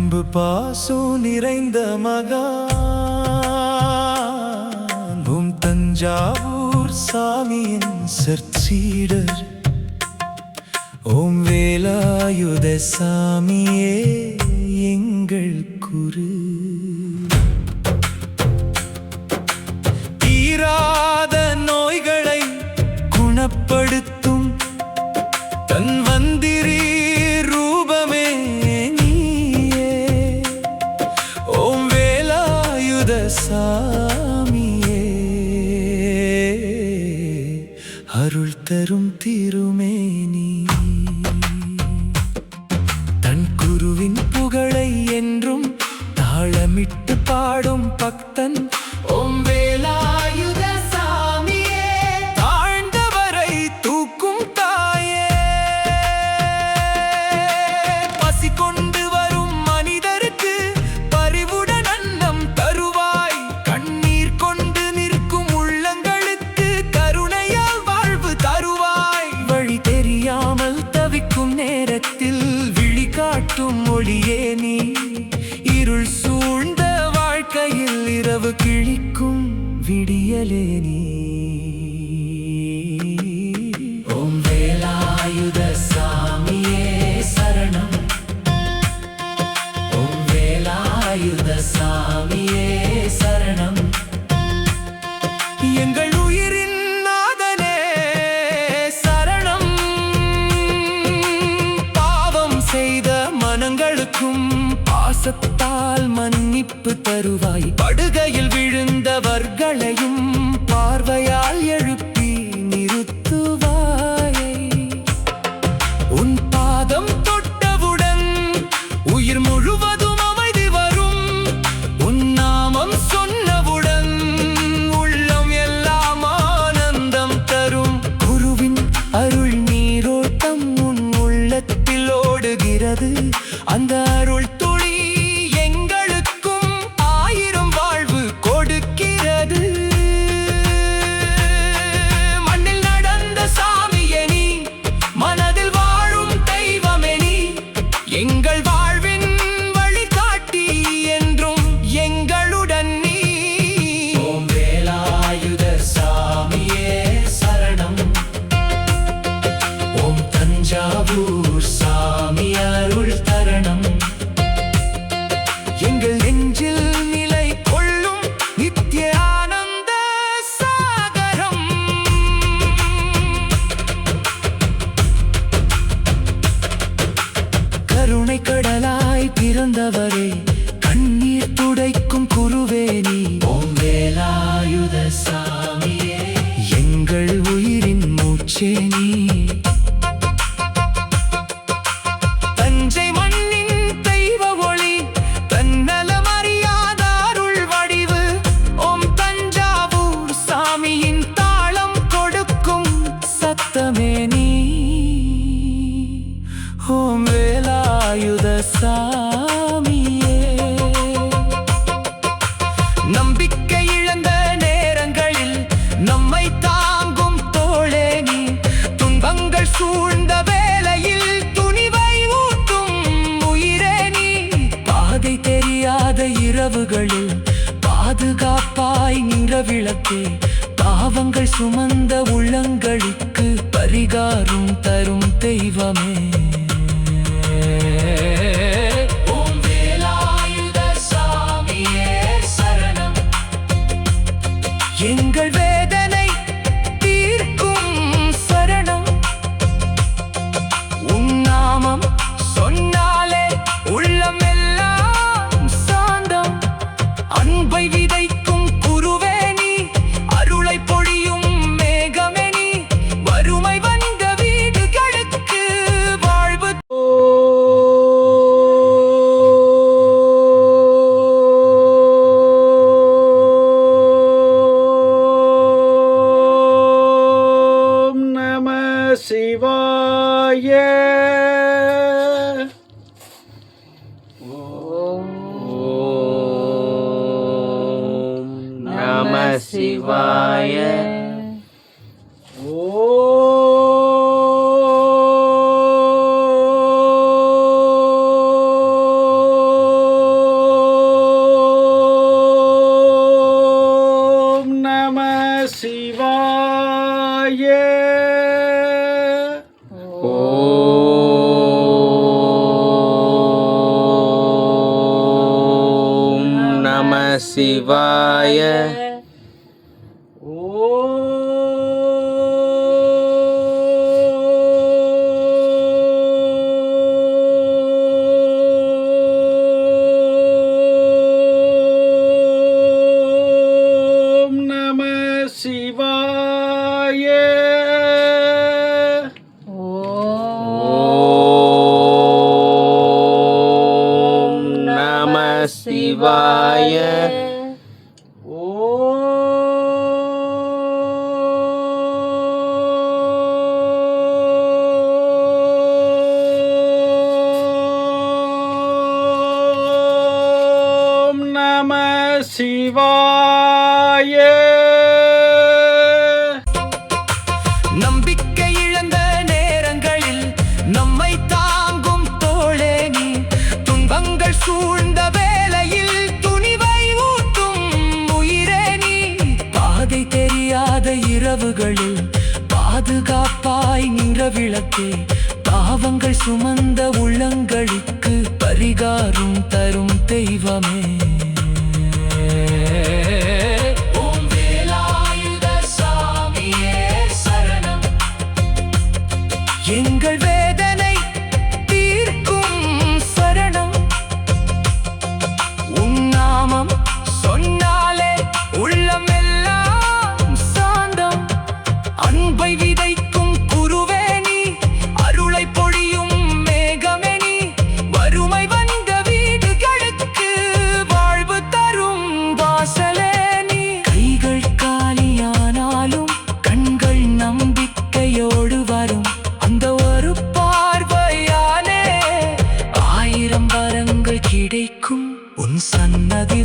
அன்பு பாசம் நிறைந்த மகான் தஞ்சாவூர் சாமியின் சற்சீடர் ஓம் வேலாயுத சாமியே எங்கள் குரு. தீராத நோய்களை குணப்படுத்தும் தன்வந்திரி ரூபமே நீயே. ஓம் வேலாயுத சாமியே அருள் தரும் திருமேனி. தன் குருவின் புகழை என்றும் தாளமிட்டு பாடும் பக்தன் ஓம் வேலாயுத சாமியே. தாழ்ந்தவரை தூக்கும் தாயே, பசி கொண்டு வரும் மனிதருக்கு பரிவுடன் அன்னம் தருவாய். கண்ணீர் கொண்டு நிற்கும் உள்ளங்களுக்கு கருணையால் வாழ்வு தருவாய். வழி தெரியாமல் தவிக்கும் நேரத்தில் விழி காட்டும் ஒளியே நீ. இருள் சூழ்ந்த வாழ்க்கையில் இரவு கிழிக்கும் விடியலே நீ. ஓம் வேலாயுத சாமியே சரணம். ஓம் வேலாயுத சாமியே சரணம். எங்கள் உயிரின் நாதனே சரணம். பாவம் செய்த மனங்களுக்கும் பாசத்தால் மன்னிப்பு தருவாய். படுகையில் விழுந்தவர்களையும் பார்வையால் எழுப்பி நிறுத்துவாய். உன் பாதம் தொட்டவுடன் உயிர் முழுவதும் அமைதி வரும். உன் நாமம் சொன்னவுடன் உள்ளம் எல்லாம் ஆனந்தம் தரும். குருவின் அருள் நீரோட்டம் உன் உள்ளத்தில் ஓடுகிறது. அந்த அருள் துளி எங்களுக்கும் ஆயிரம் வாழ்வு கொடுக்கிறது. மண்ணில் நடந்த சாமியே நீ, மனதில் வாழும் தெய்வமே நீ. எங்கள் வாழ்வின் வழிகாட்டி என்றும் எங்களுடன் நீ. ஓம் வேலாயுத சாமியே சரணம். ஓம் தஞ்சாவூர் சாமி அருள் தரணம். எங்கள் நெஞ்சில் நிலை கொள்ளும் நித்திய ஆனந்த சாகரம். கருணை கடலாய் பிறந்தவரே, கண்ணீர் துடைக்கும் குருவே நீ. ஓம் வேலாயுத சாமியே எங்கள் உயிரின் மூச்சே நீ. தஞ்சை மண்ணின் தெய்வ ஒளி, தன்னலமறியாத அருள் வடிவு. ஓம் தஞ்சாவூர் சாமியின் தாளம் கொடுக்கும் சத்தமே நீ. ஓம் வேலாயுத சாமியே. நம்பிக்கை இழந்த நேரங்களில் நம்மை தாங்கும் தோளே நீ. துன்பங்கள் சூழ்ந்த வேளையில் துணிவை ஊட்டும் உயிரே நீ. பாதை தெரியாத இரவுகளில் பாதுகாப்பாய் நின்ற விளக்கே. பாவங்கள் சுமந்த உள்ளங்களுக்கு பரிகாரம் தரும் தெய்வமே. ஓம் வேலாயுத சாமியே சரணம். எங்கள் வேதனை தீர்க்கும் சரணம். உன் நாமம் சொன்னாலே உள்ளம் எல்லாம் சாந்தம். அன்பை விதைக்கும் குருவே நீ, அருளை பொழியும் மேகமே நீ. வறுமை வந்த வீடுகளுக்கு வாழ்வு. ஓம் நம சிவாய. ஓம் நம சிவாய. ஓம் சிவாய. ஓம் நம சிவாய. ஓம் நம சிவாய. ஓம் நம சிவாய. நம்பிக்கை இழந்த நேரங்களில் நம்மை தாங்கும் தோளே நீ, துன்பங்கள் சூழ்ந்த வேளையில் துணிவை ஊட்டும் உயிரே நீ, பாதை தெரியாத இரவுகளில் பாதுகாப்பாய் நின்ற விளக்கே, பாவங்கள் சுமந்த உள்ளங்களுக்கு பரிகாரம் தரும் தெய்வமே. ஓம் வேலாயுத சாமியே சரணம், எங்கள் வேதனை தீர்க்கும் சரணம். உன் நாமம் சொன்னாலே உள்ளம் எல்லாம் சாந்தம், அன்பை விதைக்கும் குருவே நீ, அருளை பொழியும் மேகமே நீ, வறுமை வந்த வீடுகளுக்கு வாழ்வு தரும் வாசலே நீ. கைகள் காலியானாலும் கண்கள் நம்பிக்கையோடு வரும், அந்த ஒரு பார்வையாலே 1000 வரங்கள் கிடைக்கும். உன் சன்னதி